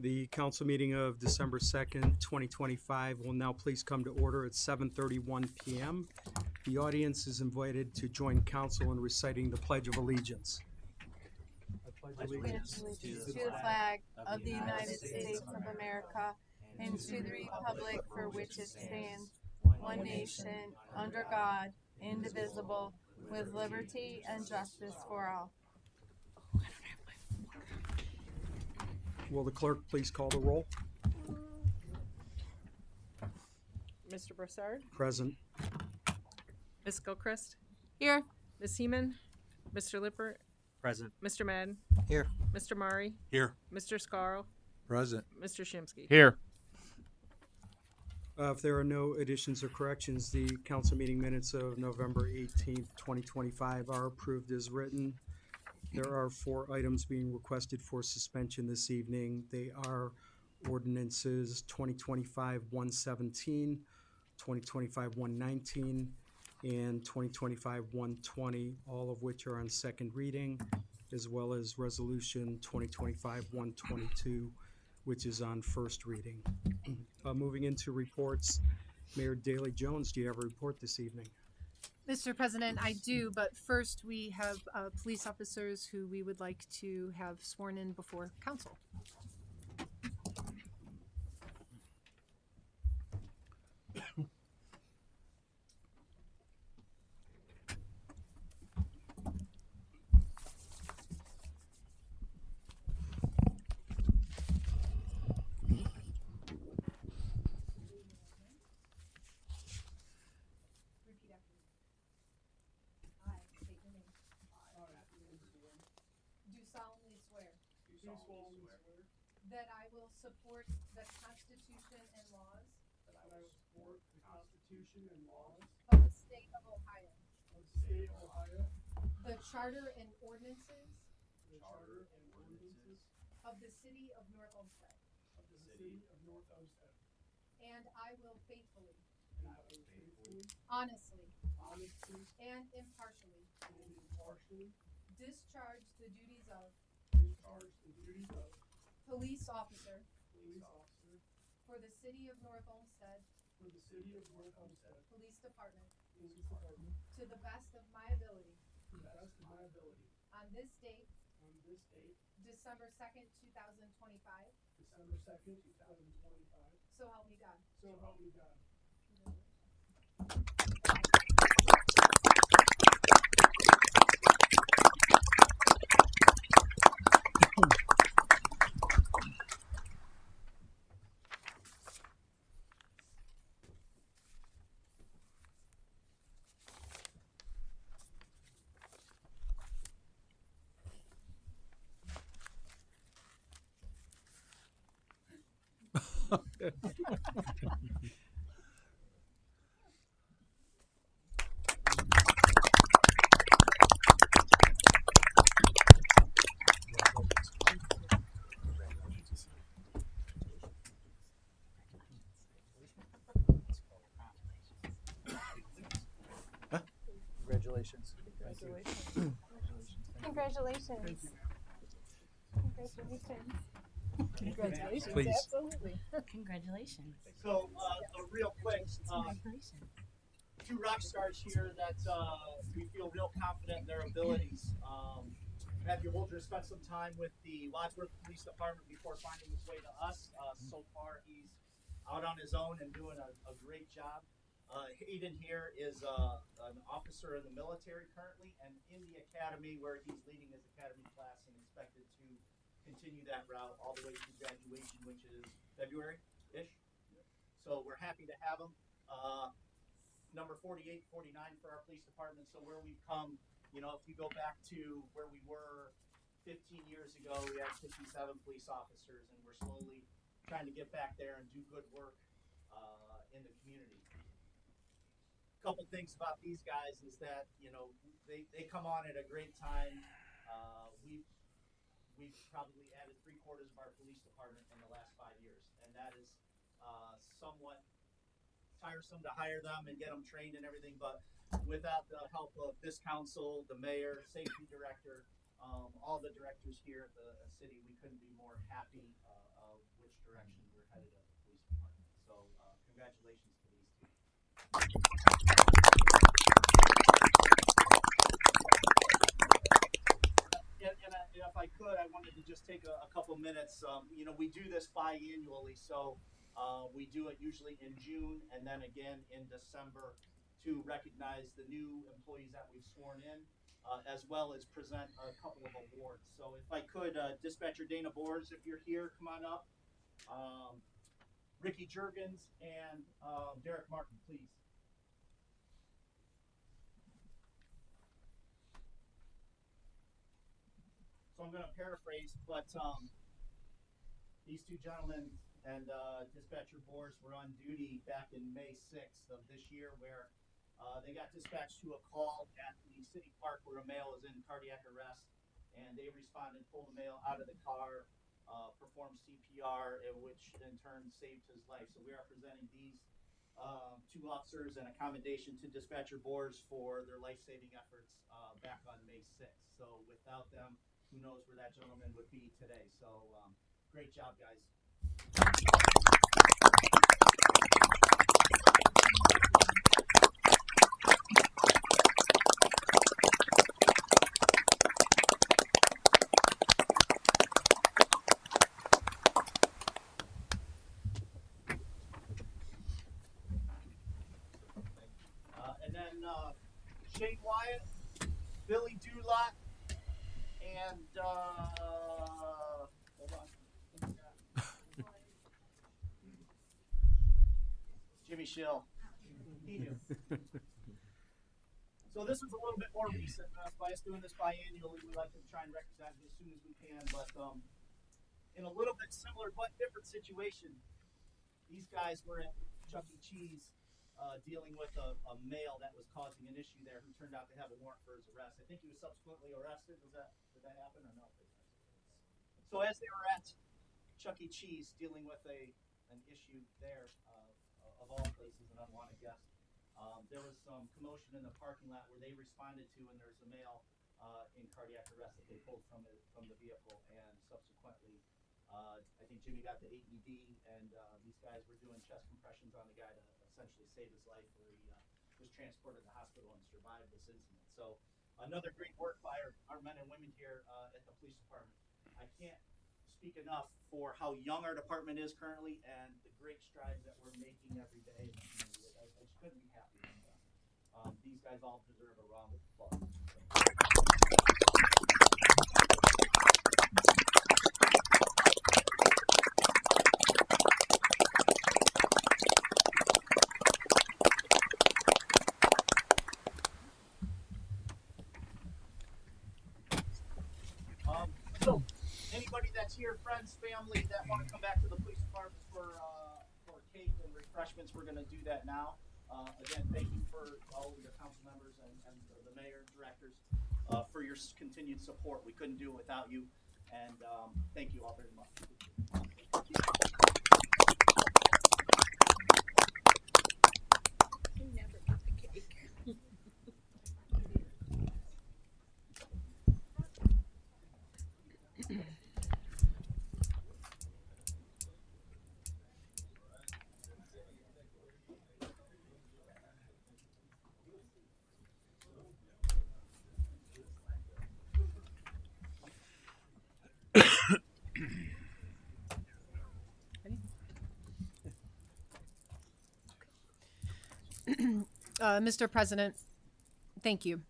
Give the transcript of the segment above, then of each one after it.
The council meeting of December 2nd, 2025 will now please come to order at 7:31 p.m. The audience is invited to join council in reciting the Pledge of Allegiance. I pledge allegiance to the flag of the United States of America and to the republic for which it stands, one nation, under God, indivisible, with liberty and justice for all. Will the clerk please call the roll? Mr. Broussard? Present. Ms. Gilchrist? Here. Ms. Heeman? Mr. Lippert? Present. Mr. Madden? Here. Mr. Mari? Here. Mr. Scarl? Present. Mr. Shimsky? Here. If there are no additions or corrections, the council meeting minutes of November 18th, 2025 are approved as written. There are 4 items being requested for suspension this evening. They are ordinances 2025-117, 2025-119, and 2025-120, all of which are on second reading, as well as resolution 2025-122, which is on first reading. Moving into reports, Mayor Daley Jones, do you have a report this evening? Mr. President, I do, but first we have police officers who we would like to have sworn in before council. That I will support the Constitution and laws of the state of Ohio, the Charter and ordinances of the city of North Olmsted, and I will faithfully, honestly, and impartially discharge the duties of police officer for the city of North Olmsted Police Department to the best of my ability on this date, December 2nd, 2025. So help me God. Congratulations. Congratulations. Congratulations. Please. Absolutely. Congratulations. So, real quick, Congratulations. 2 rock stars here that we feel real confident in their abilities. Matthew Holder spent some time with the Wadsworth Police Department before finding his way to us. So far, he's out on his own and doing a great job. Hayden here is an officer in the military currently and in the academy where he's leading his academy class and expected to continue that route all the way through graduation, which is February-ish. So we're happy to have him. Number 48, 49 for our police department. So where we've come, if you go back to where we were 15 years ago, we had 57 police officers, and we're slowly trying to get back there and do good work in the community. Couple things about these guys is that they come on at a great time. We've probably added 3/4 of our police department in the last 5 years, and that is somewhat tiresome to hire them and get them trained and everything. But without the help of this council, the mayor, safety director, all the directors here at the city, we couldn't be more happy direction we're headed as a police department. So congratulations to these two. And if I could, I wanted to just take a couple minutes. We do this biannually, so we do it usually in June and then again in December to recognize the new employees that we've sworn in, as well as present a couple of awards. So if I could, Dispatcher Dana Bors, if you're here, come on up. Ricky Jurgens and Derek Martin, please. So I'm going to paraphrase, but these two gentlemen and Dispatcher Bors were on duty back in May 6th of this year, where they got dispatched to a call at the city park where a male is in cardiac arrest, and they responded, pulled the male out of the car, performed CPR, which in turn saved his life. So we are presenting these two officers and a commendation to Dispatcher Bors for their life-saving efforts back on May 6th. So without them, who knows where that gentleman would be today. So great job, guys. And then Shane Wyatt, Billy Dulot, and hold on. Jimmy Schill. He knew. So this is a little bit more recent. By us doing this biannually, we like to try and recognize it as soon as we can. But in a little bit similar but different situation, these guys were at Chuck E. Cheese dealing with a male that was causing an issue there who turned out to have a warrant for his arrest. I think he was subsequently arrested. Did that happen or no? So as they were at Chuck E. Cheese dealing with an issue there, of all places, an unwanted guest, there was some commotion in the parking lot where they responded to, and there's a male in cardiac arrest that they pulled from the vehicle, and subsequently, I think Jimmy got the AED, and these guys were doing chest compressions on the guy to essentially save his life, where he was transported to the hospital and survived this incident. So another great work by our men and women here at the police department. I can't speak enough for how young our department is currently and the great strides that we're making every day in the community. I just couldn't be happier. These guys all deserve a round of applause. So, anybody that's here, friends, family, that want to come back to the police department for cake and refreshments, we're going to do that now. Again, thank you for all of your council members and the mayor and directors for your continued support. We couldn't do it without you, and thank you all very much. Mr. President, thank you.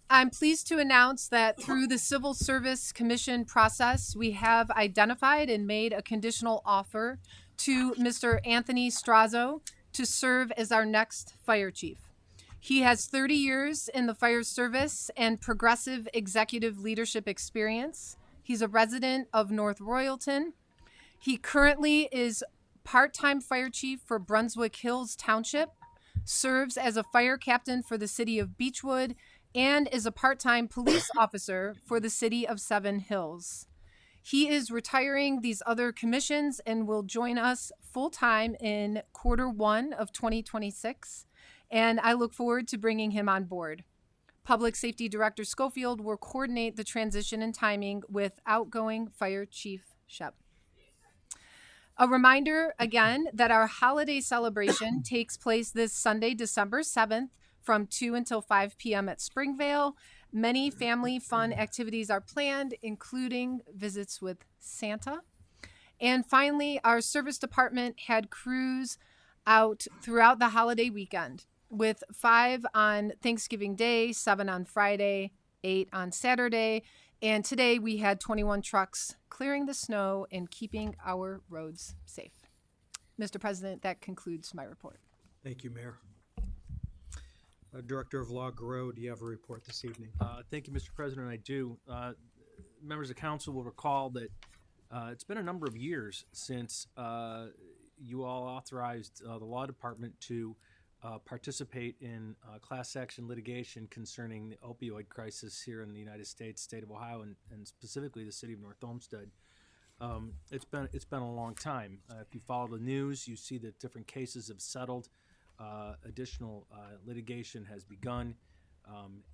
I'm pleased to announce that through the Civil Service Commission process, we have identified and made a conditional offer to Mr. Anthony Strazo to serve as our next fire chief. He has 30 years in the fire service and progressive executive leadership experience. He's a resident of North Royalton. He currently is part-time fire chief for Brunswick Hills Township, serves as a fire captain for the city of Beechwood, and is a part-time police officer for the city of Seven Hills. He is retiring these other commissions and will join us full-time in Q1 of 2026, and I look forward to bringing him on board. Public Safety Director Schofield will coordinate the transition and timing with outgoing Fire Chief Shep. A reminder again that our holiday celebration takes place this Sunday, December 7th from 2 until 5 p.m. at Springvale. Many family fun activities are planned, including visits with Santa. And finally, our service department had crews out throughout the holiday weekend, with 5 on Thanksgiving Day, 7 on Friday, 8 on Saturday. And today we had 21 trucks clearing the snow and keeping our roads safe. Mr. President, that concludes my report. Thank you, Mayor. Director of Law Garreau, do you have a report this evening? Thank you, Mr. President. I do. Members of council will recall that it's been a number of years since you all authorized the law department to participate in class action litigation concerning the opioid crisis here in the United States, state of Ohio, and specifically the city of North Olmsted. It's been a long time. If you follow the news, you see that different cases have settled. Additional litigation has begun,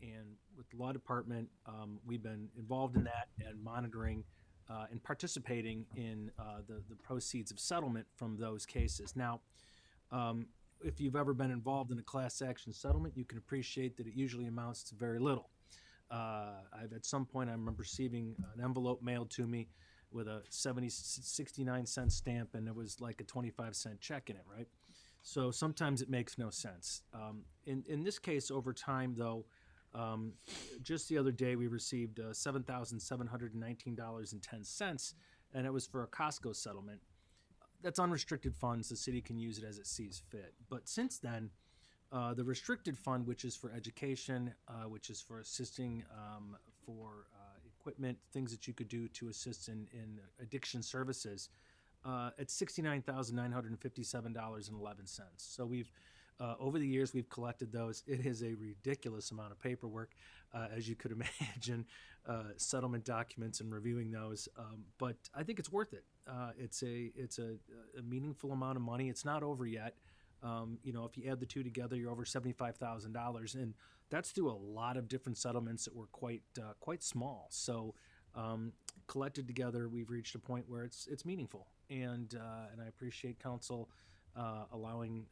and with the law department, we've been involved in that and monitoring and participating in the proceeds of settlement from those cases. Now, if you've ever been involved in a class action settlement, you can appreciate that it usually amounts to very little. At some point, I remember receiving an envelope mailed to me with a 69-cent stamp, and there was like a 25-cent check in it, right? So sometimes it makes no sense. In this case, over time, though, just the other day we received $7,719.10, and it was for a Costco settlement. That's unrestricted funds. The city can use it as it sees fit. But since then, the restricted fund, which is for education, which is for assisting for equipment, things that you could do to assist in addiction services, at $69,957.11. So we've over the years we've collected those. It is a ridiculous amount of paperwork, as you could imagine, settlement documents and reviewing those. But I think it's worth it. It's a meaningful amount of money. It's not over yet. If you add the two together, you're over $75,000, and that's through a lot of different settlements that were quite small. So collected together, we've reached a point where it's meaningful, and I appreciate council allowing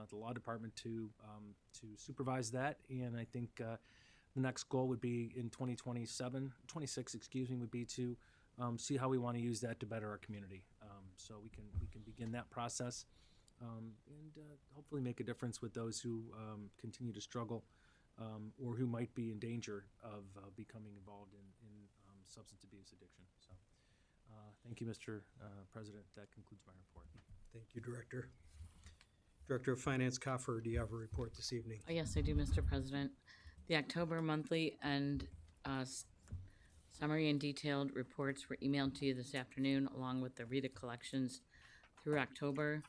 the law department to supervise that. And I think the next goal would be in 26, would be to see how we want to use that to better our community. So we can begin that process and hopefully make a difference with those who continue to struggle or who might be in danger of becoming involved in substance abuse addiction. So thank you, Mr. President. That concludes my report. Thank you, Director. Director of Finance Coffer, do you have a report this evening? Yes, I do, Mr. President. The October monthly and summary and detailed reports were emailed to you this afternoon, along with the RETA collections through October.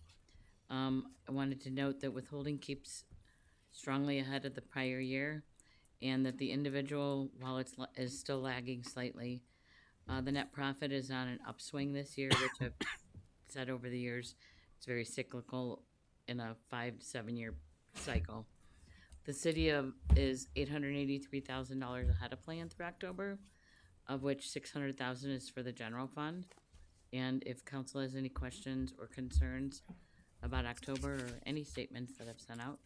I wanted to note that withholding keeps strongly ahead of the prior year, and that the individual, while is still lagging slightly, the net profit is on an upswing this year, which I've said over the years, it's very cyclical in a 5 to 7 year cycle. The city is $883,000 ahead of plan through October, of which $600,000 is for the general fund. And if council has any questions or concerns about October or any statements that I've sent out,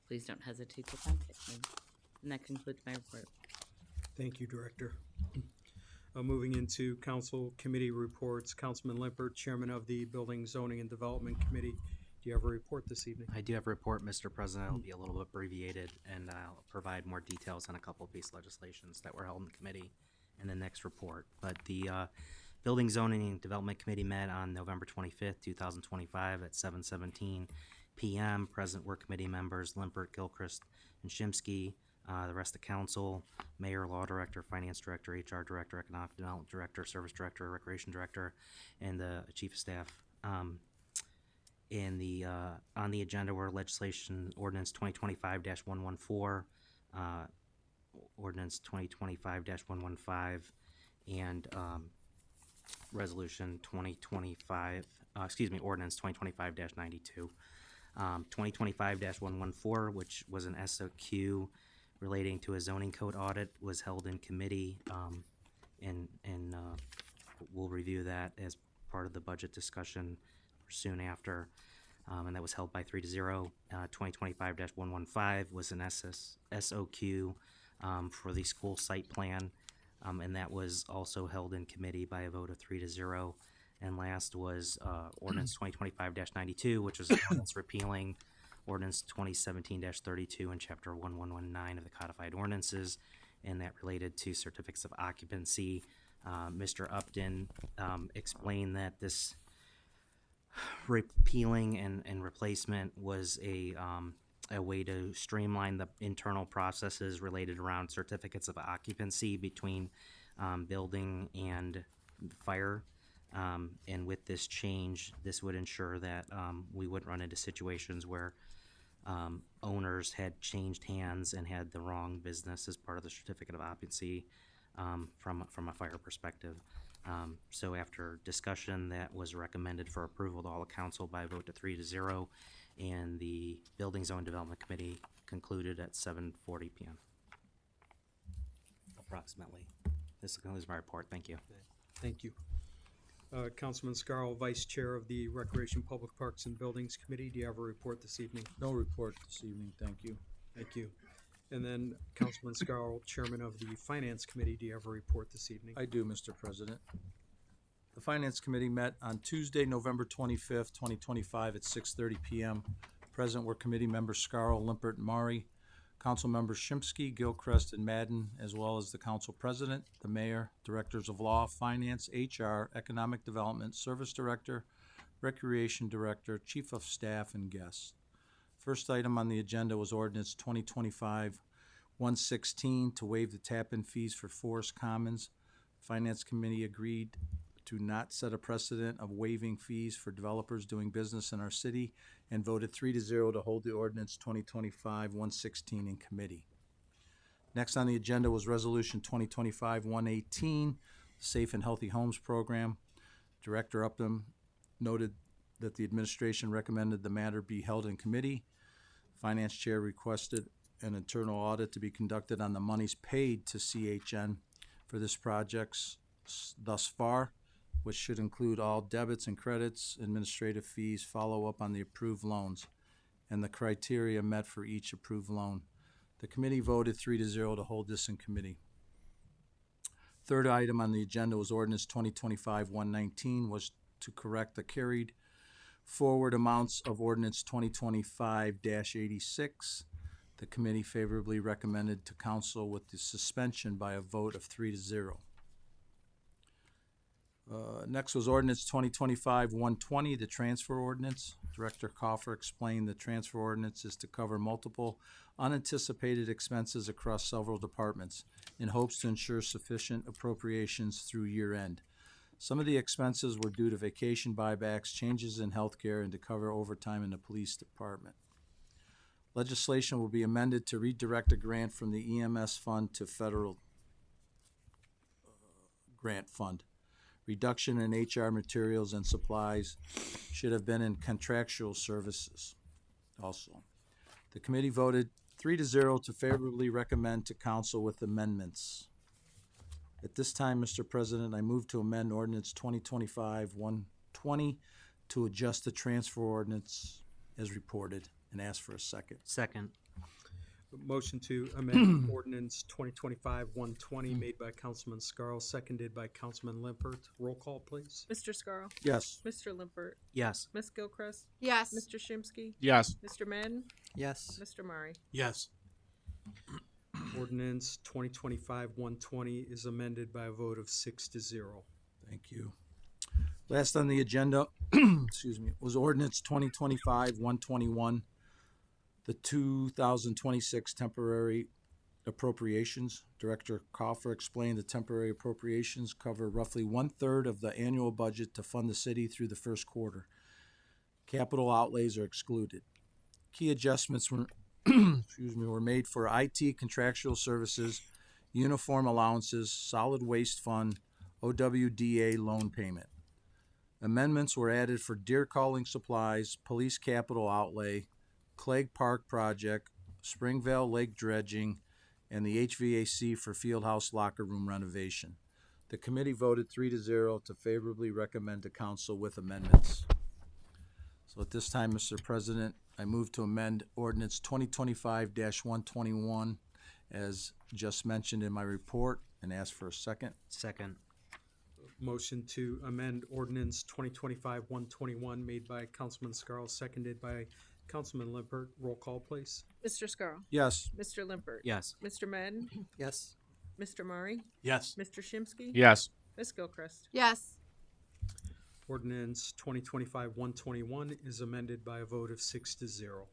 please don't hesitate to contact me. And that concludes my report. Thank you, Director. Moving into council committee reports, Councilman Limpert, Chairman of the Building, Zoning, and Development Committee. Do you have a report this evening? I do have a report, Mr. President. It'll be a little bit abbreviated, and I'll provide more details on a couple of piece legislations that were held in committee in the next report. But the Building, Zoning, and Development Committee met on November 25th, 2025 at 7:17 p.m. Present were committee members Limpert, Gilchrist, and Shimsky. The rest of council, mayor, law director, finance director, HR director, economic development director, service director, recreation director, and the chief of staff. On the agenda were legislation ordinance 2025-114, ordinance 2025-115, and resolution 2025. Ordinance 2025-92. 2025-114, which was an SOQ relating to a zoning code audit, was held in committee, and we'll review that as part of the budget discussion soon after, and that was held by 3-0. 2025-115 was an SOQ for the school site plan, and that was also held in committee by a vote of 3-0. And last was ordinance 2025-92, which was ordinance repealing ordinance 2017-32 in chapter 1119 of the codified ordinances, and that related to certificates of occupancy. Mr. Upton explained that this repealing and replacement was a way to streamline the internal processes related around certificates of occupancy between building and fire. And with this change, this would ensure that we wouldn't run into situations where owners had changed hands and had the wrong business as part of the certificate of occupancy from a fire perspective. So after discussion, that was recommended for approval to all the council by a vote to 3-0, and the Building Zone Development Committee concluded at 7:40 p.m. approximately. This concludes my report. Thank you. Thank you. Councilman Scarl, Vice Chair of the Recreation, Public Parks, and Buildings Committee, do you have a report this evening? No report this evening, thank you. Thank you. And then Councilman Scarl, Chairman of the Finance Committee, do you have a report this evening? I do, Mr. President. The Finance Committee met on Tuesday, November 25th, 2025 at 6:30 p.m. Present were committee members Scarl, Limpert, and Mari, council members Shimsky, Gilchrist, and Madden, as well as the council president, the mayor, directors of law, finance, HR, economic development, service director, recreation director, chief of staff, and guests. First item on the agenda was ordinance 2025-116 to waive the tap-in fees for Forest Commons. Finance Committee agreed to not set a precedent of waiving fees for developers doing business in our city and voted 3-0 to hold the ordinance 2025-116 in committee. Next on the agenda was resolution 2025-118, Safe and Healthy Homes Program. Director Upton noted that the administration recommended the matter be held in committee. Finance Chair requested an internal audit to be conducted on the monies paid to CHN for this project thus far, which should include all debits and credits, administrative fees, follow-up on the approved loans, and the criteria met for each approved loan. The committee voted 3-0 to hold this in committee. Third item on the agenda was ordinance 2025-119, was to correct the carried forward amounts of ordinance 2025-86. The committee favorably recommended to council with the suspension by a vote of 3-0. Next was ordinance 2025-120, the transfer ordinance. Director Coffer explained the transfer ordinance is to cover multiple unanticipated expenses across several departments in hopes to ensure sufficient appropriations through year end. Some of the expenses were due to vacation buybacks, changes in healthcare, and to cover overtime in the police department. Legislation will be amended to redirect a grant from the EMS fund to federal grant fund. Reduction in HR materials and supplies should have been in contractual services also. The committee voted 3-0 to favorably recommend to council with amendments. At this time, Mr. President, I move to amend ordinance 2025-120 to adjust the transfer ordinance as reported and ask for a second. Second. Motion to amend ordinance 2025-120 made by Councilman Scarl, seconded by Councilman Limpert. Roll call, please. Mr. Scarl, Yes. Mr. Limpert, Yes. Ms. Gilchrist, Yes. Mr. Shimsky, Yes. Mr. Madden, Yes. Mr. Murray. Yes. Ordinance 2025-120 is amended by a vote of 6-0. Thank you. Last on the agenda, excuse me, was ordinance 2025-121, the 2026 temporary appropriations. Director Coffer explained the temporary appropriations cover roughly 1/3 of the annual budget to fund the city through the first quarter. Capital outlays are excluded. Key adjustments were were made for IT contractual services, uniform allowances, solid waste fund, OWDA loan payment. Amendments were added for deer calling supplies, police capital outlay, Clegg Park project, Springvale Lake dredging, and the HVAC for Fieldhouse locker room renovation. The committee voted 3-0 to favorably recommend to council with amendments. So at this time, Mr. President, I move to amend ordinance 2025-121 as just mentioned in my report and ask for a second. Second. Motion to amend ordinance 2025-121 made by Councilman Scarl, seconded by Councilman Lippert. Roll call, please. Mr. Scarl, Yes. Mr. Lippert. Yes. Mr. Madden, Yes. Mr. Murray, Yes. Mr. Shimsky. Yes. Ms. Gilchrist. Yes. Ordinance 2025-121 is amended by a vote of 6-0.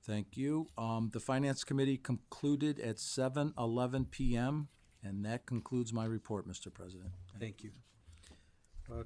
Thank you. The Finance Committee concluded at 7:11 PM, and that concludes my report, Mr. President. Thank you.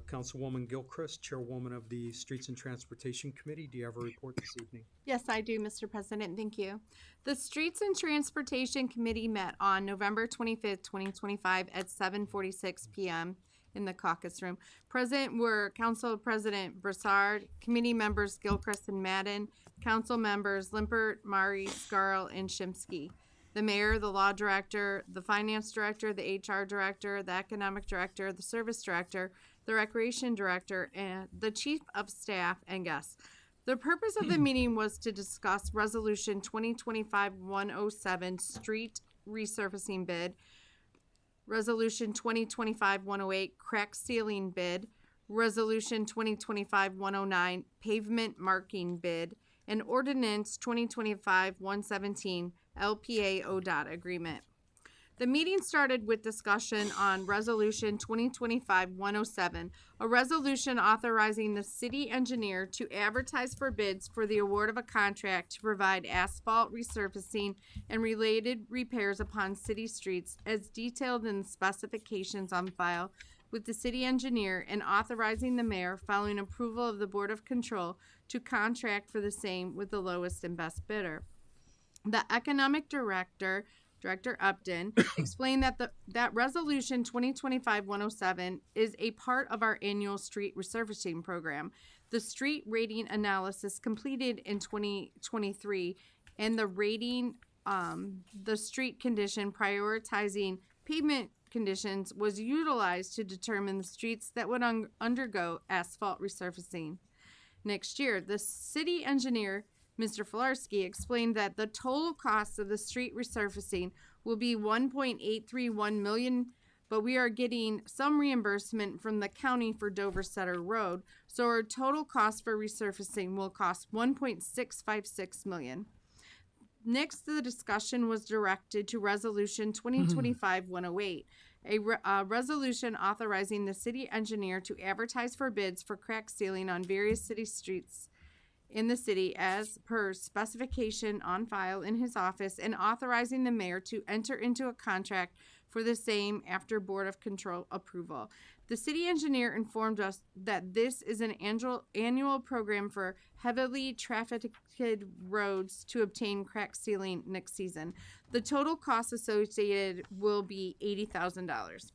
Councilwoman Gilchrist, Chairwoman of the Streets and Transportation Committee, do you have a report this evening? Yes, I do, Mr. President. Thank you. The Streets and Transportation Committee met on November 25th, 2025 at 7:46 p.m. in the caucus room. Present were Council President Broussard, committee members Gilchrist and Madden, council members Limpert, Mari, Scarl, and Shimsky. The mayor, the law director, the finance director, the HR director, the economic director, the service director, the recreation director, and the chief of staff and guests. The purpose of the meeting was to discuss Resolution 2025-107 street resurfacing bid, Resolution 2025-108 crack sealing bid, Resolution 2025-109 pavement marking bid, and Ordinance 2025-117 LPA ODOT agreement. The meeting started with discussion on Resolution 2025-107, a resolution authorizing the city engineer to advertise for bids for the award of a contract to provide asphalt resurfacing and related repairs upon city streets as detailed in the specifications on file with the city engineer, and authorizing the mayor, following approval of the Board of Control, to contract for the same with the lowest and best bidder. The economic director, Director Upton, explained that Resolution 2025-107 is a part of our annual street resurfacing program. The street rating analysis completed in 2023 and the rating, the street condition prioritizing pavement conditions was utilized to determine the streets that would undergo asphalt resurfacing. Next year, the city engineer, Mr. Filarski, explained that the total cost of the street resurfacing will be $1.831 million, but we are getting some reimbursement from the county for Dover Center Road, so our total cost for resurfacing will cost $1.656 million. Next, the discussion was directed to Resolution 2025-108, a resolution authorizing the city engineer to advertise for bids for crack sealing on various city streets in the city as per specification on file in his office, and authorizing the mayor to enter into a contract for the same after Board of Control approval. The city engineer informed us that this is an annual program for heavily trafficked roads to obtain crack sealing next season. The total cost associated will be $80,000.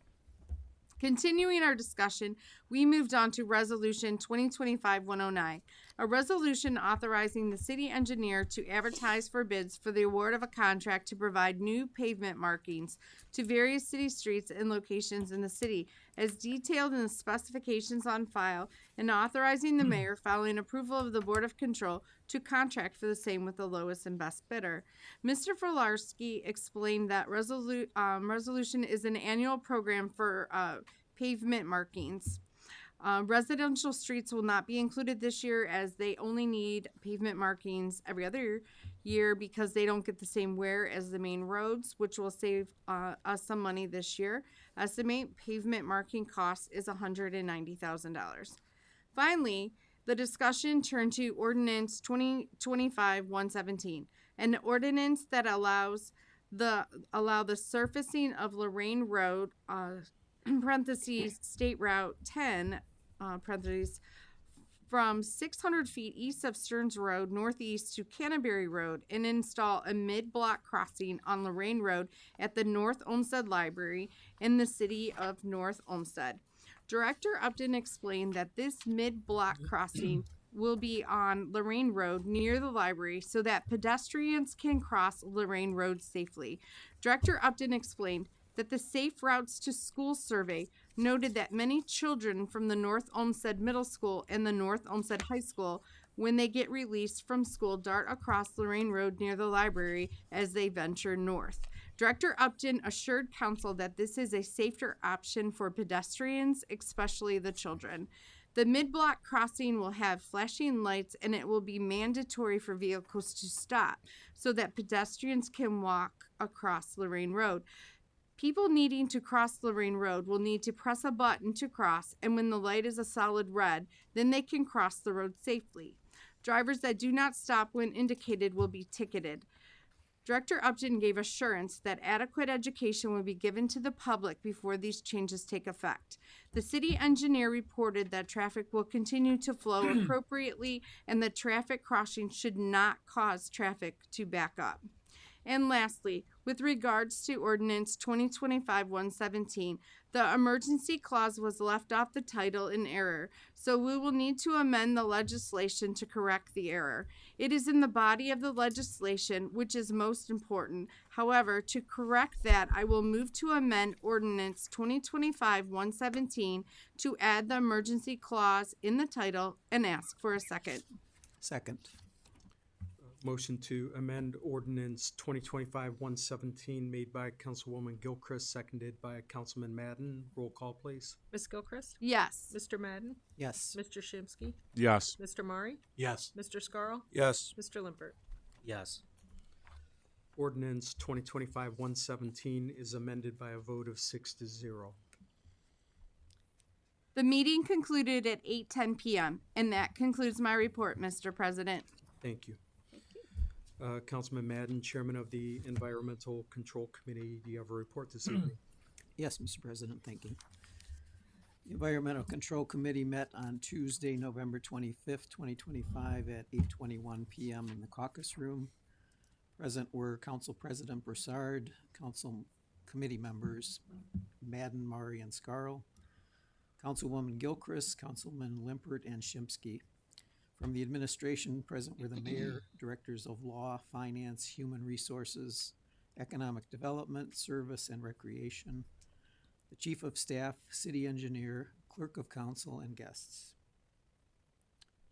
Continuing our discussion, we moved on to Resolution 2025-109, a resolution authorizing the city engineer to advertise for bids for the award of a contract to provide new pavement markings to various city streets and locations in the city, as detailed in the specifications on file, and authorizing the mayor, following approval of the Board of Control, to contract for the same with the lowest and best bidder. Mr. Filarski explained that resolution is an annual program for pavement markings. Residential streets will not be included this year, as they only need pavement markings every other year because they don't get the same wear as the main roads, which will save us some money this year. Estimate pavement marking cost is $190,000. Finally, the discussion turned to Ordinance 2025-117, an ordinance that allow the surfacing of Lorraine Road, parentheses, State Route 10, parentheses, from 600 feet east of Stearns Road northeast to Canterbury Road, and install a mid-block crossing on Lorraine Road at the North Olmsted Library in the city of North Olmsted. Director Upton explained that this mid-block crossing will be on Lorraine Road near the library so that pedestrians can cross Lorraine Road safely. Director Upton explained that the Safe Routes to School survey noted that many children from the North Olmsted Middle School and the North Olmsted High School, when they get released from school, dart across Lorraine Road near the library as they venture north. Director Upton assured council that this is a safer option for pedestrians, especially the children. The mid-block crossing will have flashing lights, and it will be mandatory for vehicles to stop so that pedestrians can walk across Lorraine Road. People needing to cross Lorraine Road will need to press a button to cross, and when the light is a solid red, then they can cross the road safely. Drivers that do not stop when indicated will be ticketed. Director Upton gave assurance that adequate education will be given to the public before these changes take effect. The city engineer reported that traffic will continue to flow appropriately and that traffic crossing should not cause traffic to back up. And lastly, with regards to ordinance 2025-117, the emergency clause was left off the title in error, so we will need to amend the legislation to correct the error. It is in the body of the legislation, which is most important. However, to correct that, I will move to amend ordinance 2025-117 to add the emergency clause in the title and ask for a second. Second. Motion to amend ordinance 2025-117 made by Councilwoman Gilchrist, seconded by Councilman Madden. Roll call, please. Ms. Gilchrist? Yes. Mr. Madden? Yes. Mr. Shimsky? Yes. Mr. Murray? Yes. Mr. Scarl? Yes. Mr. Limpert? Yes. Ordinance 2025-117 is amended by a vote of 6-0. The meeting concluded at 8:10 p.m., and that concludes my report, Mr. President. Thank you. Councilman Madden, Chairman of the Environmental Control Committee, do you have a report this evening? Yes, Mr. President, thank you. The Environmental Control Committee met on Tuesday, November 25th, 2025 at 8:21 p.m. in the caucus room. Present were Council President Broussard, Council Committee members Madden, Murray, and Scarl, Councilwoman Gilchrist, Councilman Limpert, and Shimsky. From the administration, present were the mayor, directors of law, finance, human resources, economic development, service, and recreation, the chief of staff, city engineer, clerk of council, and guests.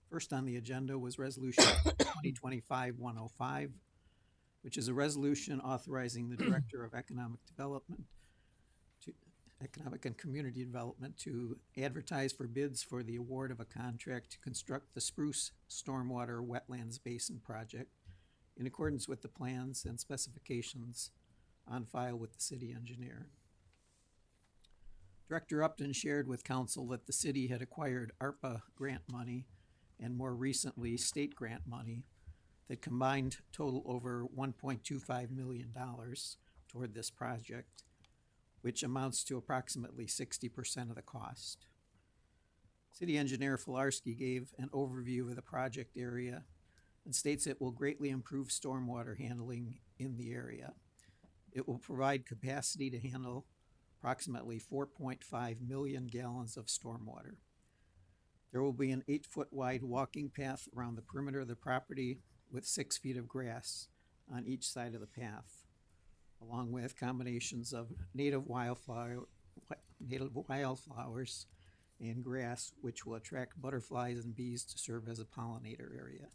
First on the agenda was Resolution 2025-105, which is a resolution authorizing the Director of Economic and Community Development to advertise for bids for the award of a contract to construct the Spruce Stormwater Wetlands Basin Project in accordance with the plans and specifications on file with the city engineer. Director Upton shared with council that the city had acquired ARPA grant money and more recently state grant money that combined total over $1.25 million toward this project, which amounts to approximately 60% of the cost. City Engineer Filarski gave an overview of the project area and states it will greatly improve stormwater handling in the area. It will provide capacity to handle approximately 4.5 million gallons of stormwater. There will be an 8-foot wide walking path around the perimeter of the property with 6 feet of grass on each side of the path, along with combinations of native wildflowers and grass, which will attract butterflies and bees to serve as a pollinator area.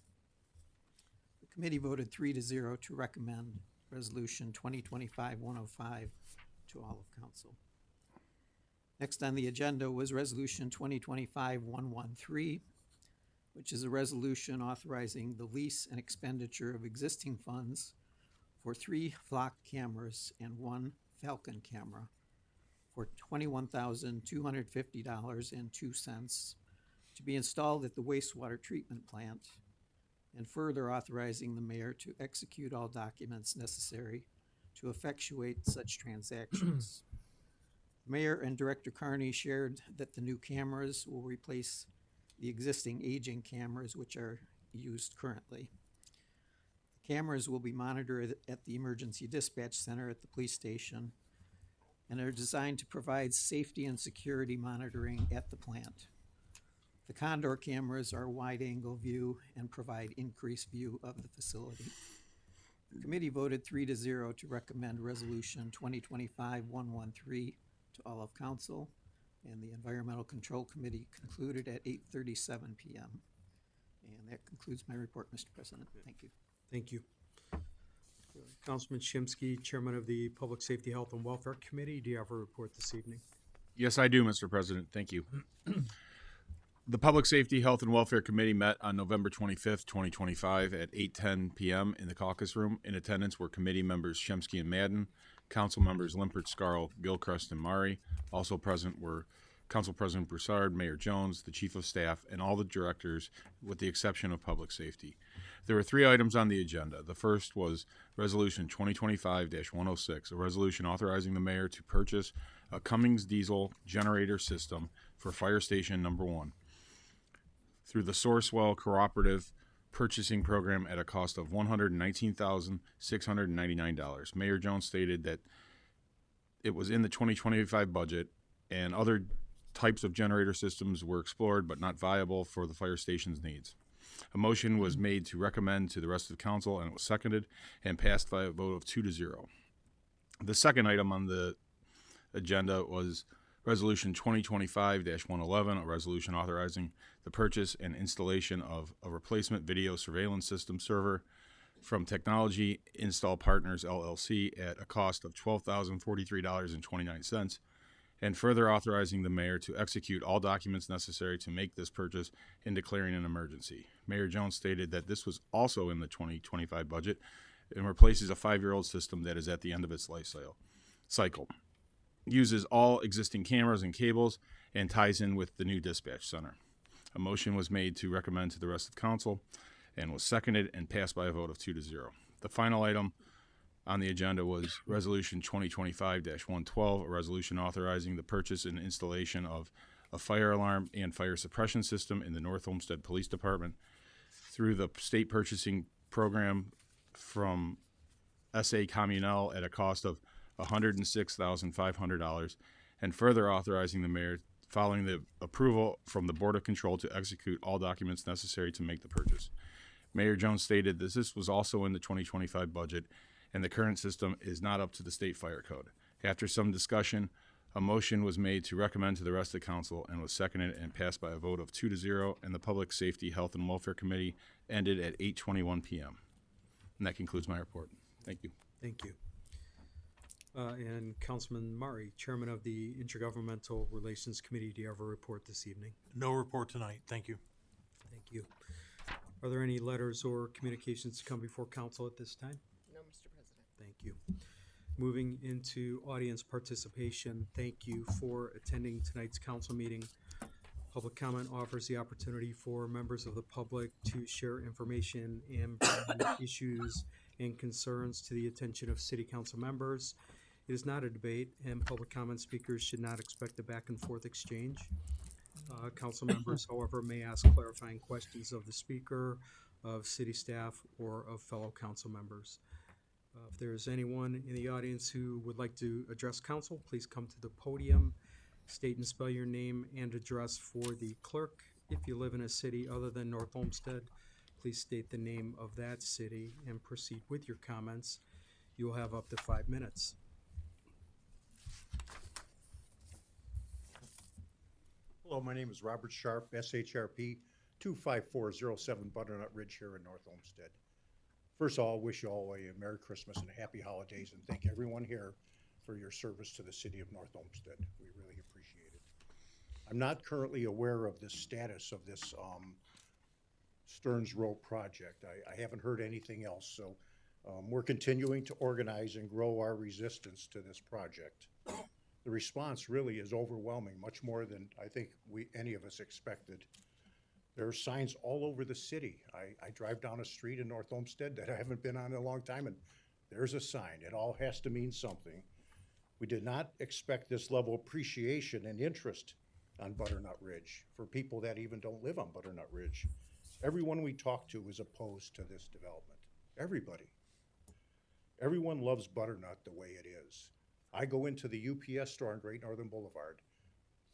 The committee voted 3-0 to recommend Resolution 2025-105 to all of council. Next on the agenda was Resolution 2025-113, which is a resolution authorizing the lease and expenditure of existing funds for 3 flock cameras and 1 Falcon camera for $21,250.02 to be installed at the wastewater treatment plant, and further authorizing the mayor to execute all documents necessary to effectuate such transactions. Mayor and Director Carney shared that the new cameras will replace the existing aging cameras which are used currently. The cameras will be monitored at the emergency dispatch center at the police station and are designed to provide safety and security monitoring at the plant. The Condor cameras are wide-angle view and provide increased view of the facility. The committee voted 3-0 to recommend Resolution 2025-113 to all of council and the Environmental Control Committee concluded at 8:37 p.m. And that concludes my report, Mr. President. Thank you. Thank you. Councilman Shimsky, Chairman of the Public Safety, Health, and Welfare Committee, do you have a report this evening? Yes, I do, Mr. President. Thank you. The Public Safety, Health, and Welfare Committee met on November 25th, 2025 at 8:10 p.m. in the caucus room. In attendance were committee members Shemsky and Madden, council members Limpert, Scarl, Gilchrist, and Mari. Also present were Council President Broussard, Mayor Jones, the Chief of Staff, and all the directors with the exception of Public Safety. There were 3 items on the agenda. The first was Resolution 2025-106, a resolution authorizing the mayor to purchase a Cummins diesel generator system for Fire Station Number 1 through the Sourcewell Cooperative Purchasing Program at a cost of $119,699. Mayor Jones stated that it was in the 2025 budget and other types of generator systems were explored but not viable for the fire station's needs. A motion was made to recommend to the rest of the council, and it was seconded and passed by a vote of 2-0. The second item on the agenda was Resolution 2025-111, a resolution authorizing the purchase and installation of a replacement video surveillance system server from Technology Install Partners, LLC, at a cost of $12,043.29, and further authorizing the mayor to execute all documents necessary to make this purchase and declaring an emergency. Mayor Jones stated that this was also in the 2025 budget and replaces a 5-year-old system that is at the end of its life cycle. Uses all existing cameras and cables and ties in with the new dispatch center. A motion was made to recommend to the rest of council and was seconded and passed by a vote of 2-0. The final item on the agenda was Resolution 2025-112, a resolution authorizing the purchase and installation of a fire alarm and fire suppression system in the North Olmsted Police Department through the state purchasing program from SA Communal at a cost of $106,500, and further authorizing the mayor, following the approval from the Board of Control, to execute all documents necessary to make the purchase. Mayor Jones stated that this was also in the 2025 budget, and the current system is not up to the state fire code. After some discussion, a motion was made to recommend to the rest of the council and was seconded and passed by a vote of 2-0, and the Public Safety, Health, and Welfare Committee ended at 8:21 p.m. And that concludes my report. Thank you. Thank you. And Councilman Murray, Chairman of the Intergovernmental Relations Committee, do you have a report this evening? No report tonight. Thank you. Thank you. Are there any letters or communications to come before council at this time? No, Mr. President. Thank you. Moving into audience participation, thank you for attending tonight's council meeting. Public comment offers the opportunity for members of the public to share information and bring issues and concerns to the attention of city council members. It is not a debate, and public comment speakers should not expect a back and forth exchange. Council members, however, may ask clarifying questions of the speaker, of city staff, or of fellow council members. If there is anyone in the audience who would like to address council, please come to the podium, state and spell your name and address for the clerk. If you live in a city other than North Olmsted, please state the name of that city and proceed with your comments. You will have up to 5 minutes. Hello, my name is Robert Sharp, SHRP 25407 Butternut Ridge here in North Olmsted. First of all, I wish you all a Merry Christmas and a Happy Holidays, and thank everyone here for your service to the city of North Olmsted. We really appreciate it. I'm not currently aware of the status of this Stearns Road project. I haven't heard anything else, so we're continuing to organize and grow our resistance to this project. The response really is overwhelming, much more than I think any of us expected. There are signs all over the city. I drive down a street in North Olmsted that I haven't been on in a long time, and there's a sign. It all has to mean something. We did not expect this level of appreciation and interest on Butternut Ridge for people that even don't live on Butternut Ridge. Everyone we talk to is opposed to this development. Everybody. Everyone loves Butternut the way it is. I go into the UPS store on Great Northern Boulevard.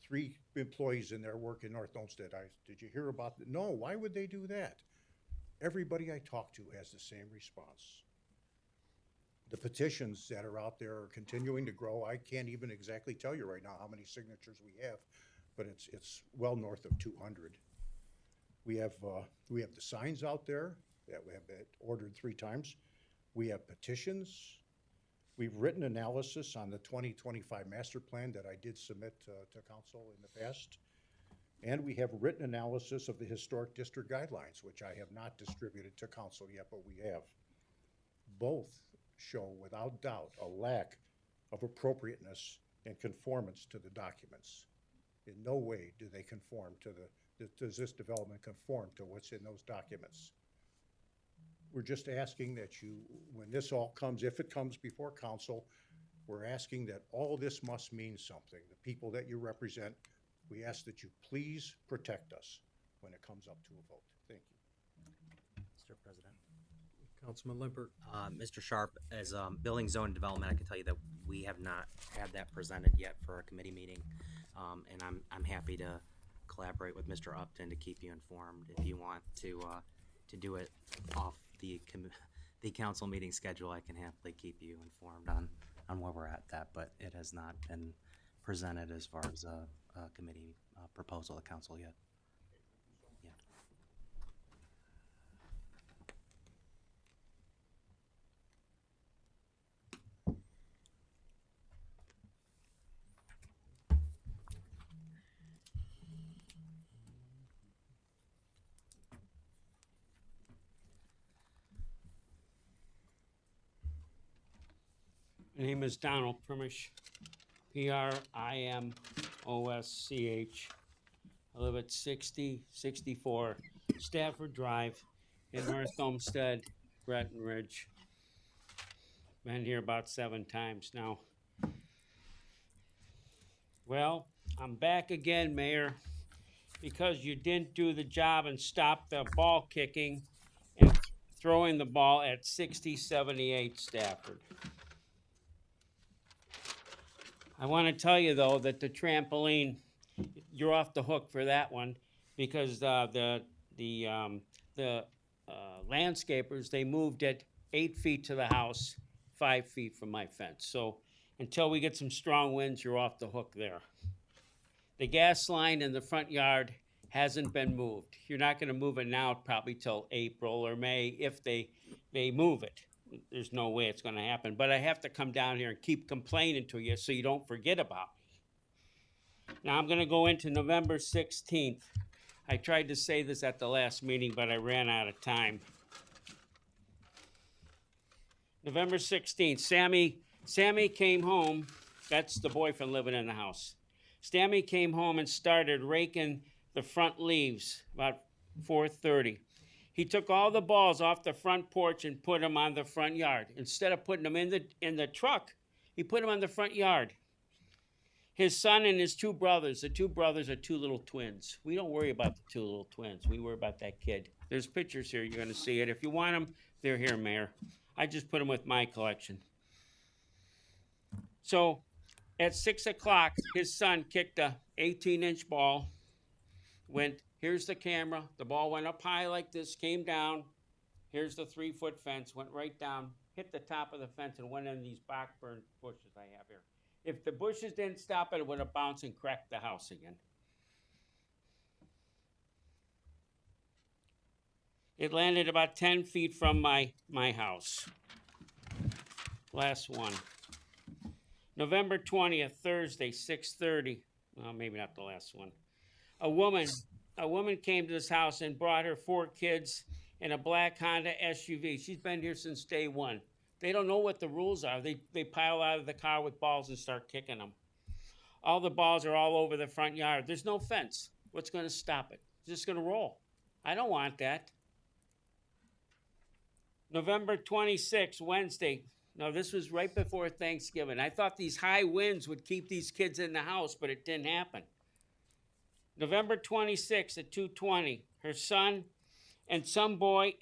3 employees in there work in North Olmsted. Did you hear about that? No, why would they do that? Everybody I talk to has the same response. The petitions that are out there are continuing to grow. I can't even exactly tell you right now how many signatures we have, but it's well north of 200. We have the signs out there that we have been ordered 3 times. We have petitions. We've written analysis on the 2025 master plan that I did submit to council in the past. And we have written analysis of the historic district guidelines, which I have not distributed to council yet, but we have. Both show without doubt a lack of appropriateness and conformance to the documents. In no way do they conform to does this development conform to what's in those documents? We're just asking that you, when this all comes, if it comes before council, we're asking that all this must mean something. The people that you represent, we ask that you please protect us when it comes up to a vote. Thank you. Mr. President. Councilman Limpert. Mr. Sharp, as building zone development, I can tell you that we have not had that presented yet for a committee meeting. And I'm happy to collaborate with Mr. Upton to keep you informed. If you want to do it off the council meeting schedule, I can happily keep you informed on where we're at that, but it has not been presented as far as a committee proposal to council yet. Yeah. My name is Donald Primish, Primosch. I live at 6064 Stafford Drive in North Olmsted, Bretton Ridge. Been here about 7 times now. Well, I'm back again, Mayor, because you didn't do the job and stop the ball kicking and throwing the ball at 6078 Stafford. I want to tell you, though, that the trampoline, you're off the hook for that one, because the landscapers, they moved it 8 feet to the house, 5 feet from my fence. So until we get some strong winds, you're off the hook there. The gas line in the front yard hasn't been moved. You're not going to move it now, probably till April or May, if they move it. There's no way it's going to happen. But I have to come down here and keep complaining to you so you don't forget about me. Now I'm going to go into November 16th. I tried to say this at the last meeting, but I ran out of time. November 16th, Sammy came home. That's the boyfriend living in the house. Sammy came home and started raking the front leaves about 4:30. He took all the balls off the front porch and put them on the front yard. Instead of putting them in the truck, he put them on the front yard. His son and his 2 brothers, the 2 brothers are 2 little twins. We don't worry about the 2 little twins. We worry about that kid. There's pictures here. You're going to see it. If you want them, they're here, Mayor. I just put them with my collection. So at 6 o'clock, his son kicked a 18-inch ball, went, here's the camera. The ball went up high like this, came down. Here's the 3-foot fence, went right down, hit the top of the fence, and went in these backburn bushes I have here. If the bushes didn't stop it, it would have bounced and cracked the house again. It landed about 10 feet from my house. Last one. November 20th, Thursday, 6:30. Well, maybe not the last one. A woman came to this house and brought her 4 kids in a black Honda SUV. She's been here since day 1. They don't know what the rules are. They pile out of the car with balls and start kicking them. All the balls are all over the front yard. There's no fence. What's going to stop it? It's just going to roll. I don't want that. November 26th, Wednesday. No, this was right before Thanksgiving. I thought these high winds would keep these kids in the house, but it didn't happen. November 26th at 2:20, her son and some boy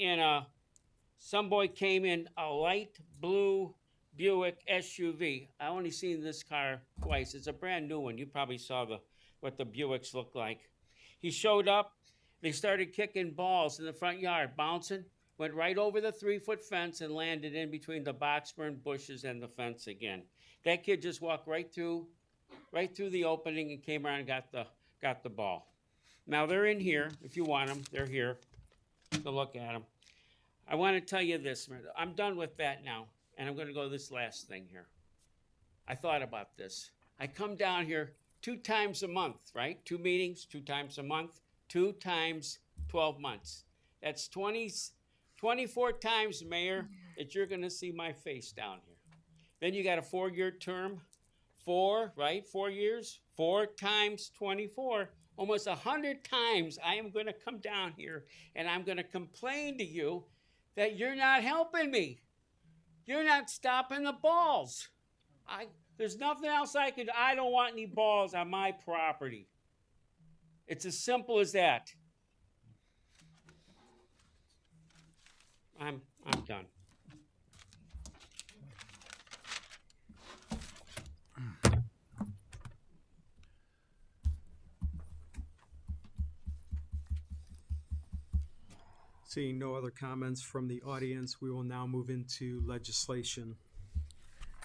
came in a light blue Buick SUV. I only seen this car twice. It's a brand new one. You probably saw what the Buicks look like. He showed up. They started kicking balls in the front yard, bouncing, went right over the 3-foot fence and landed in between the boxburn bushes and the fence again. That kid just walked right through the opening and came around and got the ball. Now, they're in here. If you want them, they're here to look at them. I want to tell you this. I'm done with that now, and I'm going to go to this last thing here. I thought about this. I come down here 2 times a month, right? 2 meetings, 2 times a month, 2 times 12 months. That's 24 times, Mayor, that you're going to see my face down here. Then you got a 4-year term. 4, right? 4 years. 4 times 24. Almost 100 times I am going to come down here and I'm going to complain to you that you're not helping me. You're not stopping the balls. There's nothing else I don't want any balls on my property. It's as simple as that. I'm done. Seeing no other comments from the audience, we will now move into legislation.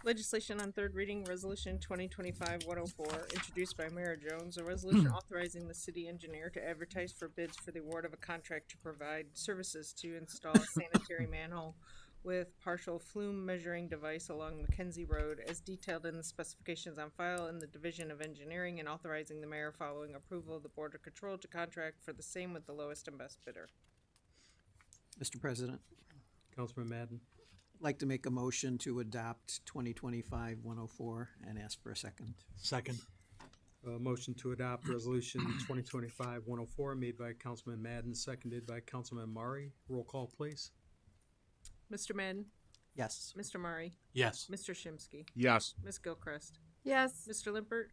Legislation on third reading, Resolution 2025-104, introduced by Mayor Jones, a resolution authorizing the city engineer to advertise for bids for the award of a contract to provide services to install a sanitary manhole with partial flume measuring device along Mackenzie Road as detailed in the specifications on file in the Division of Engineering, and authorizing the mayor following approval of the Board of Control to contract for the same with the lowest and best bidder. Mr. President, Councilman Madden. I'd like to make a motion to adopt 2025-104 and ask for a second. Second. Motion to adopt resolution 2025-104 made by Councilman Madden, seconded by Councilman Mari. Roll call, please. Mr. Madden? Yes. Mr. Mari? Yes. Mr. Shimsky? Yes. Ms. Gilchrist? Yes. Mr. Limpert?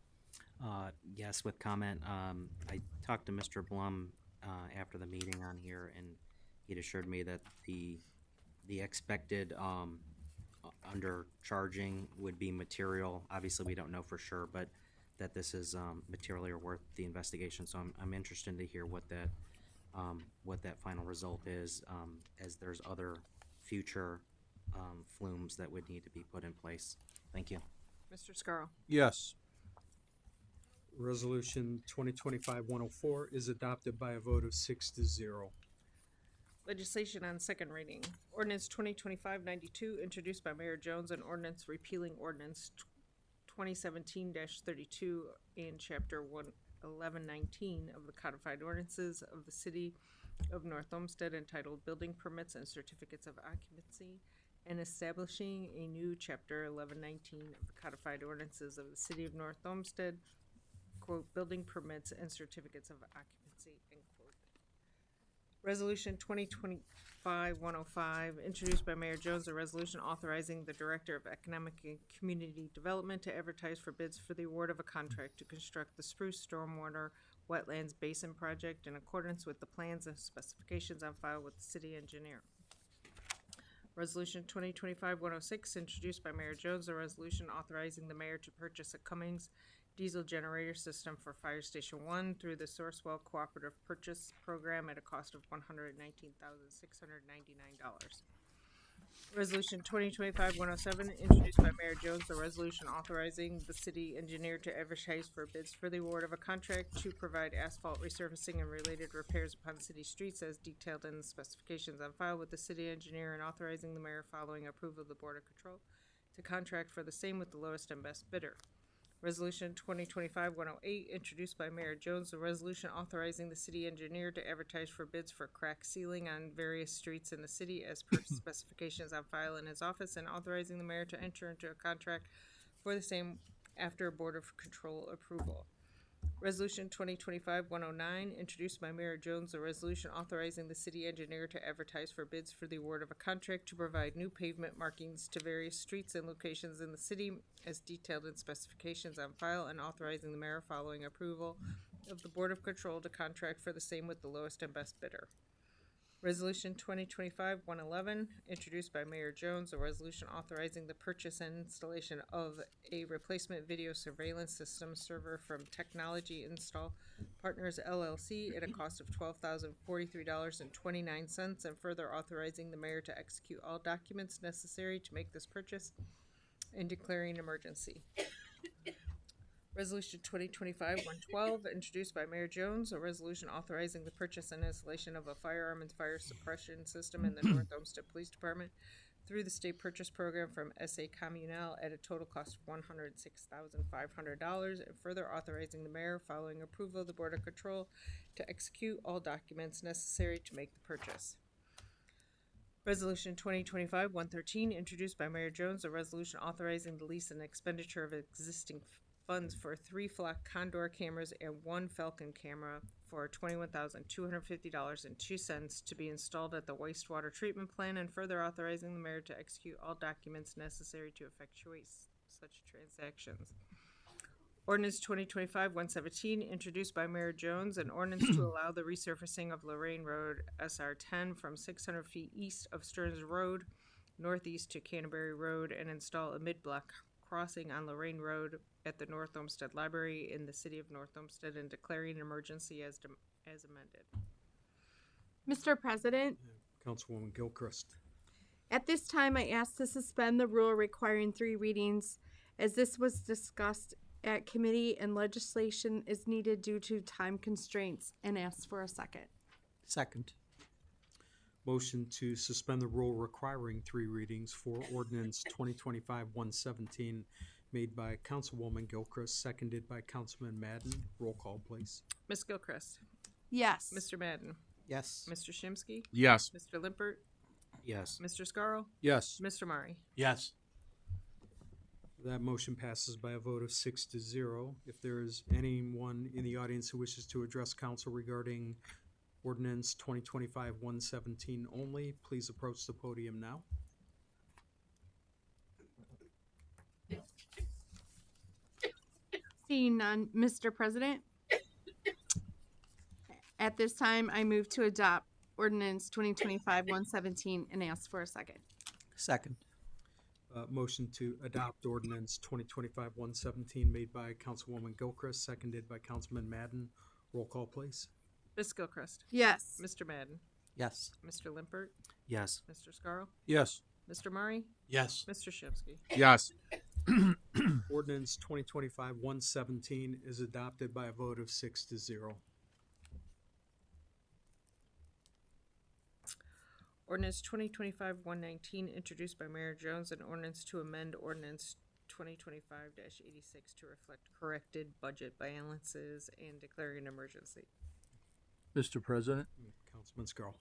Yes, with comment. I talked to Mr. Blum after the meeting on here, and he'd assured me that the expected undercharging would be material. Obviously, we don't know for sure, but that this is materially or worth the investigation. So I'm interested to hear what that final result is, as there's other future flumes that would need to be put in place. Thank you. Mr. Scarrow? Yes. Resolution 2025-104 is adopted by a vote of 6-0. Legislation on second reading. Ordinance 2025-92, introduced by Mayor Jones, an ordinance repealing ordinance 2017-32 and Chapter 1119 of the Codified Ordinances of the City of North Olmsted, entitled Building Permits and Certificates of Occupancy, and establishing a new Chapter 1119 of the Codified Ordinances of the City of North Olmsted, quote, Building Permits and Certificates of Occupancy, end quote. Resolution 2025-105, introduced by Mayor Jones, a resolution authorizing the Director of Economic and Community Development to advertise for bids for the award of a contract to construct the Spruce Stormwater Wetlands Basin Project in accordance with the plans and specifications on file with the city engineer. Resolution 2025-106, introduced by Mayor Jones, a resolution authorizing the mayor to purchase a Cummins diesel generator system for Fire Station 1 through the Sourcewell Cooperative Purchase Program at a cost of $119,699. Resolution 2025-107, introduced by Mayor Jones, a resolution authorizing the city engineer to advertise for bids for the award of a contract to provide asphalt resurfacing and related repairs upon city streets as detailed in the specifications on file with the city engineer, and authorizing the mayor following approval of the Board of Control to contract for the same with the lowest and best bidder. Resolution 2025-108, introduced by Mayor Jones, a resolution authorizing the city engineer to advertise for bids for crack sealing on various streets in the city as per specifications on file in his office, and authorizing the mayor to enter into a contract for the same after Board of Control approval. Resolution 2025-109, introduced by Mayor Jones, a resolution authorizing the city engineer to advertise for bids for the award of a contract to provide new pavement markings to various streets and locations in the city as detailed in specifications on file, and authorizing the mayor following approval of the Board of Control to contract for the same with the lowest and best bidder. Resolution 2025-111, introduced by Mayor Jones, a resolution authorizing the purchase and installation of a replacement video surveillance system server from Technology Install Partners LLC at a cost of $12,043.29, and further authorizing the mayor to execute all documents necessary to make this purchase and declaring an emergency. Resolution 2025-112, introduced by Mayor Jones, a resolution authorizing the purchase and installation of a firearm and fire suppression system in the North Olmsted Police Department through the state purchase program from SA Communal at a total cost of $106,500, and further authorizing the mayor, following approval of the Board of Control, to execute all documents necessary to make the purchase. Resolution 2025-113, introduced by Mayor Jones, a resolution authorizing the lease and expenditure of existing funds for 3 Flock Condor cameras and 1 Falcon camera for $21,250.02 to be installed at the wastewater treatment plant, and further authorizing the mayor to execute all documents necessary to effectuate such transactions. Ordinance 2025-117, introduced by Mayor Jones, an ordinance to allow the resurfacing of Lorraine Road SR 10 from 600 feet east of Stearns Road northeast to Canterbury Road, and install a mid-block crossing on Lorraine Road at the North Olmsted Library in the city of North Olmsted, and declaring an emergency as amended. Mr. President, Councilwoman Gilchrist. at this time I ask to suspend the rule requiring 3 readings, as this was discussed at committee and legislation is needed due to time constraints, and ask for a second. Second. Motion to suspend the rule requiring 3 readings for ordinance 2025-117 made by Councilwoman Gilchrist, seconded by Councilman Madden. Roll call, please. Ms. Gilchrist. Yes. Mr. Madden. Yes. Mr. Shimsky. Yes. Mr. Limpert. Yes. Mr. Scarl. Yes. Mr. Murray. Yes. That motion passes by a vote of 6-0. If there is anyone in the audience who wishes to address council regarding ordinance 2025-117 only, please approach the podium now. Seeing none, Mr. President, at this time I move to adopt ordinance 2025-117 and ask for a second. Second. Motion to adopt ordinance 2025-117 made by Councilwoman Gilchrist, seconded by Councilman Madden. Roll call, please. Ms. Gilchrist. Yes. Mr. Madden. Yes. Mr. Limpert. Yes. Mr. Scarl. Yes. Mr. Murray. Yes. Mr. Shimsky. Yes. Ordinance 2025-117 is adopted by a vote of 6-0. Ordinance 2025-119, introduced by Mayor Jones, an ordinance to amend ordinance 2025-86 to reflect corrected budget balances and declaring an emergency. Mr. President, Councilman Scarl.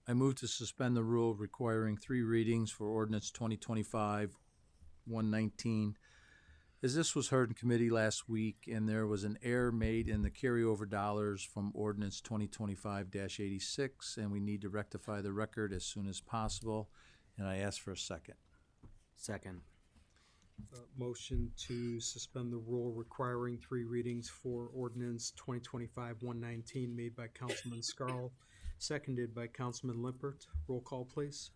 I move to suspend the rule requiring 3 readings for ordinance 2025-119. As this was heard in committee last week, and there was an error made in the carryover dollars from ordinance 2025-86, and we need to rectify the record as soon as possible, and I ask for a second. Second. Motion to suspend the rule requiring 3 readings for ordinance 2025-119 made by Councilman Scarl, seconded by Councilman Limpert. Roll call, please.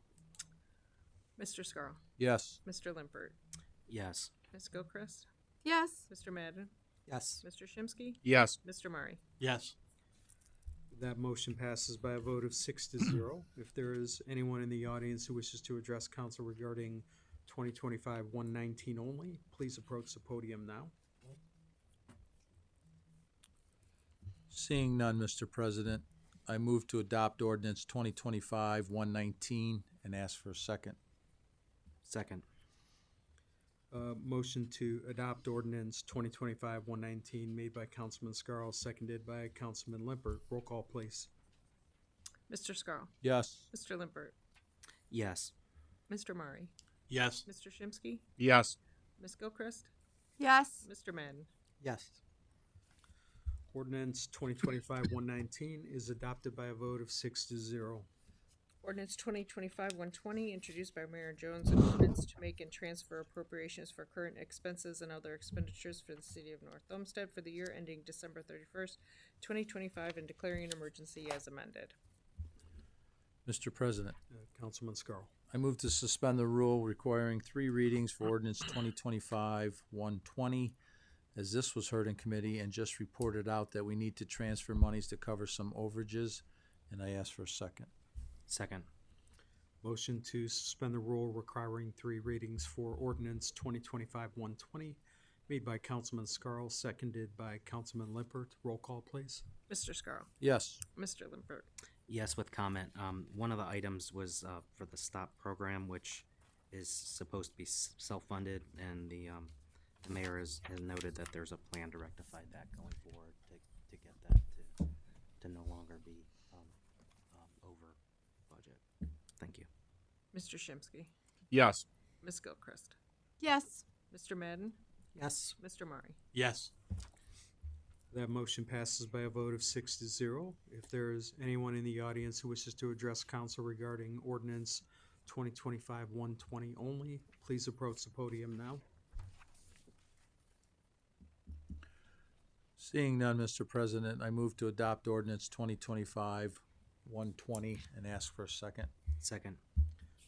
Mr. Scarl. Yes. Mr. Limpert. Yes. Ms. Gilchrist. Yes. Mr. Madden. Yes. Mr. Shimsky. Yes. Mr. Murray. Yes. That motion passes by a vote of 6-0. If there is anyone in the audience who wishes to address council regarding 2025-119 only, please approach the podium now. Seeing none, Mr. President, I move to adopt ordinance 2025-119 and ask for a second. Second. Motion to adopt ordinance 2025-119 made by Councilman Scarl, seconded by Councilman Limpert. Roll call, please. Mr. Scarl. Yes. Mr. Limpert. Yes. Mr. Murray. Yes. Mr. Shimsky. Yes. Ms. Gilchrist. Yes. Mr. Madden. Yes. Ordinance 2025-119 is adopted by a vote of 6-0. Ordinance 2025-120, introduced by Mayor Jones, an ordinance to make and transfer appropriations for current expenses and other expenditures for the city of North Olmsted for the year ending December 31st, 2025, and declaring an emergency as amended. Mr. President, Councilman Scarl. I move to suspend the rule requiring 3 readings for ordinance 2025-120. As this was heard in committee and just reported out that we need to transfer monies to cover some overages, and I ask for a second. Second. Motion to suspend the rule requiring 3 readings for ordinance 2025-120 Made by Councilman Scarl, seconded by Councilman Lippert. Roll call, please. Mr. Scarl, Yes. Mr. Limpert, Yes, with comment. One of the items was for the STOP program, which is supposed to be self-funded, and the mayor has noted that there's a plan to rectify that going forward to get that to no longer be over budget. Thank you. Mr. Shimsky, Yes. Ms. Gilchrist, Yes. Mr. Madden, Yes. Mr. Murray. Yes. That motion passes by a vote of 6-0. If there is anyone in the audience who wishes to address council regarding ordinance 2025-120 only, please approach the podium now. Seeing none, Mr. President, I move to adopt ordinance 2025-120 and ask for a second. Second.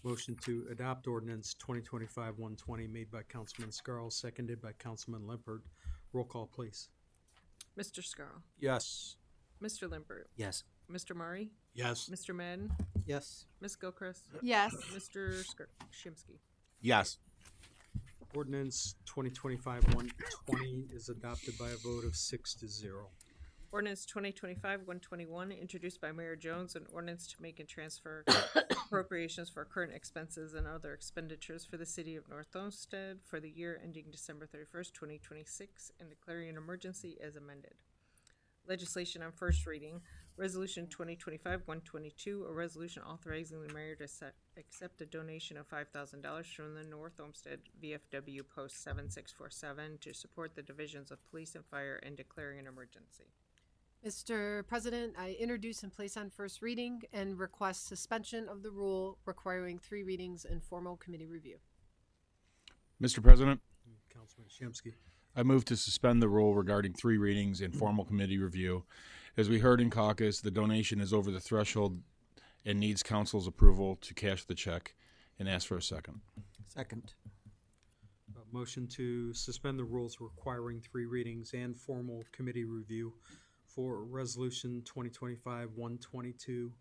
Motion to adopt ordinance 2025-120 made by Councilman Scarl, seconded by Councilman Lippert. Roll call, please. Mr. Scarl, Yes. Mr. Limpert, Yes. Mr. Murray, Yes. Mr. Madden, Yes. Ms. Gilchrist, Yes. Mr. Shimsky. Yes. Ordinance 2025-120 is adopted by a vote of 6-0. Ordinance 2025-121, introduced by Mayor Jones, an ordinance to make and transfer appropriations for current expenses and other expenditures for the city of North Olmsted for the year ending December 31st, 2026, and declaring an emergency as amended. Legislation on first reading, Resolution 2025-122, a resolution authorizing the mayor to accept a donation of $5,000 from the North Olmsted VFW Post 7647 to support the divisions of police and fire and declaring an emergency. Mr. President, I introduce and place on first reading and request suspension of the rule requiring 3 readings and formal committee review. Mr. President, Councilman Shimsky. I move to suspend the rule regarding 3 readings and formal committee review. As we heard in caucus, the donation is over the threshold and needs council's approval to cash the check, and ask for a second. Second. Motion to suspend the rules requiring 3 readings and formal committee review for Resolution 2025-122,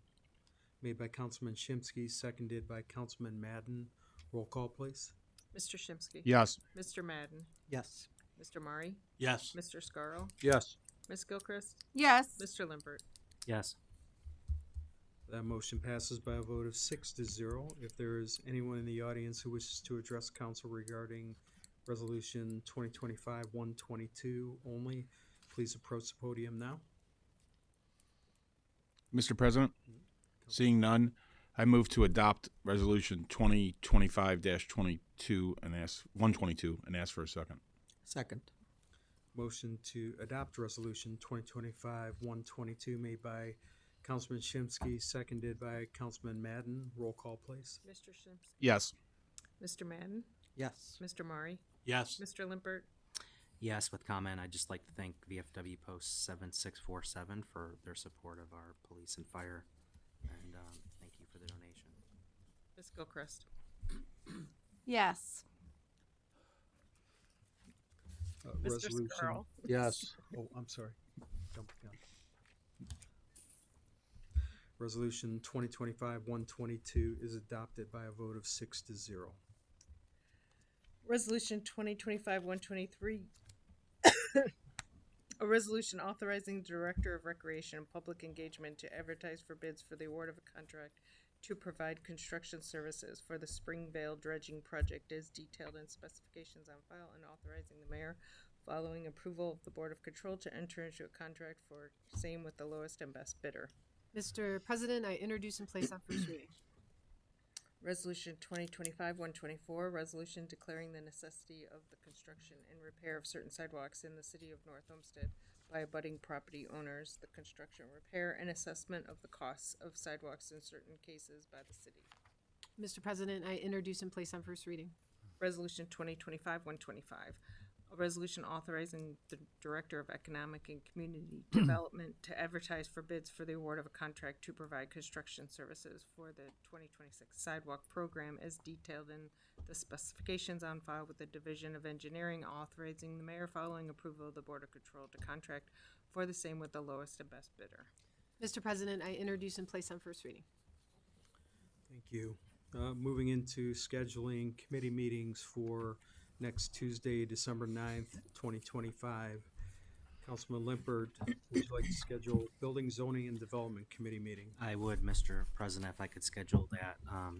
made by Councilman Shimsky, seconded by Councilman Madden. Roll call, please. Mr. Shimsky. Yes. Mr. Madden. Yes. Mr. Murray. Yes. Mr. Scarl. Yes. Ms. Gilchrist. Yes. Mr. Limpert. Yes. That motion passes by a vote of 6-0. If there is anyone in the audience who wishes to address council regarding Resolution 2025-122 only, please approach the podium now. Mr. President, seeing none, I move to adopt Resolution 2025-22 and ask 122 and ask for a second. Second. Motion to adopt Resolution 2025-122 made by Councilman Shimsky, seconded by Councilman Madden. Roll call, please. Mr. Shimsky. Yes. Mr. Madden. Yes. Mr. Murray. Yes. Mr. Limpert. Yes, with comment, I'd just like to thank VFW Post 7647 for their support of our police and fire, and thank you for the donation. Ms. Gilchrist. Yes. Mr. Resolution. Scarl. Yes. Oh, I'm sorry. Jump the gun. Resolution 2025-122 is adopted by a vote of 6-0. Resolution 2025-123. A resolution authorizing the Director of Recreation and Public Engagement to advertise for bids for the award of a contract to provide construction services for the Springvale dredging project as detailed in specifications on file, and authorizing the mayor, following approval of the Board of Control, to enter into a contract for same with the lowest and best bidder. Mr. President, I introduce and place on first reading. Resolution 2025-124, resolution declaring the necessity of the construction and repair of certain sidewalks in the city of North Olmsted by abutting property owners, the construction, repair, and assessment of the costs of sidewalks in certain cases by the city. Mr. President, I introduce and place on first reading. Resolution 2025-125, a resolution authorizing the Director of Economic and Community Development to advertise for bids for the award of a contract to provide construction services for the 2026 sidewalk program as detailed in the specifications on file with the Division of Engineering, authorizing the mayor, following approval of the Board of Control, to contract for the same with the lowest and best bidder. Mr. President, I introduce and place on first reading. Thank you. Moving into scheduling committee meetings for next Tuesday, December 9th, 2025. Councilman Limpert, would you like to schedule Building, Zoning, and Development Committee meeting? I would, Mr. President, if I could schedule that,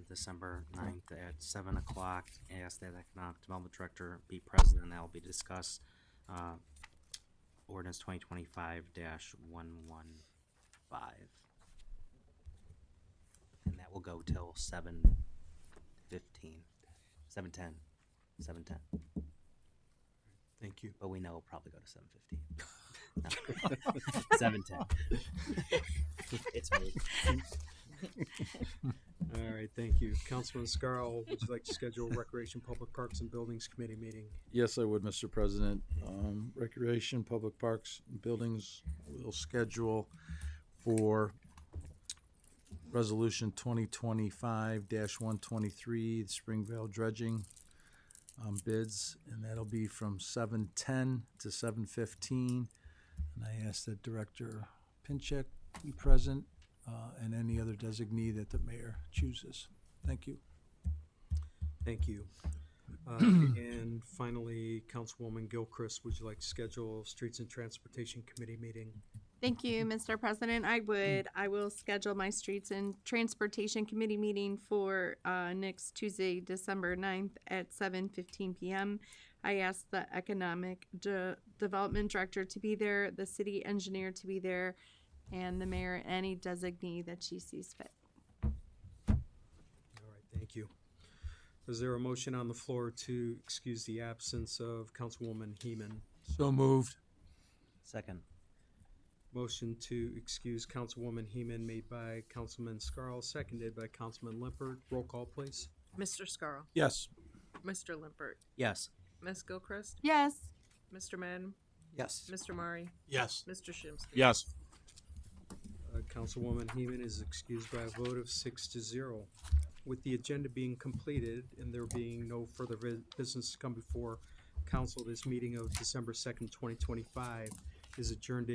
December 9th at 7 o'clock. Ask that Economic Development Director be present, and that will be discussed, ordinance 2025-115. And that will go till 7:15, 7:10, 7:10. Thank you. But we know it'll probably go to 7:15. No. 7:10. It's me. All right, thank you. Councilman Scarl, would you like to schedule Recreation, Public Parks, and Buildings Committee meeting? Yes, I would, Mr. President. Recreation, Public Parks, and Buildings will schedule for Resolution 2025-123, Springvale dredging bids, and that'll be from 7:10 to 7:15. And I ask that Director Pinchek be present, and any other designee that the mayor chooses. Thank you. Thank you. And finally, Councilwoman Gilchrist, would you like to schedule Streets and Transportation Committee meeting? Thank you, Mr. President. I will schedule my Streets and Transportation Committee meeting for next Tuesday, December 9th at 7:15 p.m. I asked the Economic Development Director to be there, the city engineer to be there, and the mayor, any designee that she sees fit. All right, thank you. Is there a motion on the floor to excuse the absence of Councilwoman Heeman? So moved. Second. Motion to excuse Councilwoman Heeman made by Councilman Scarl, seconded by Councilman Limpert. Roll call, please. Mr. Scarl, Yes. Mr. Limpert, Yes. Ms. Gilchrist, Yes. Mr. Madden, Yes. Mr. Murray, Yes. Mr. Shinsky. Yes. Councilwoman Heeman is excused by a vote of 6-0. With the agenda being completed and there being no further business to come before council, this meeting of December 2nd, 2025 is adjourned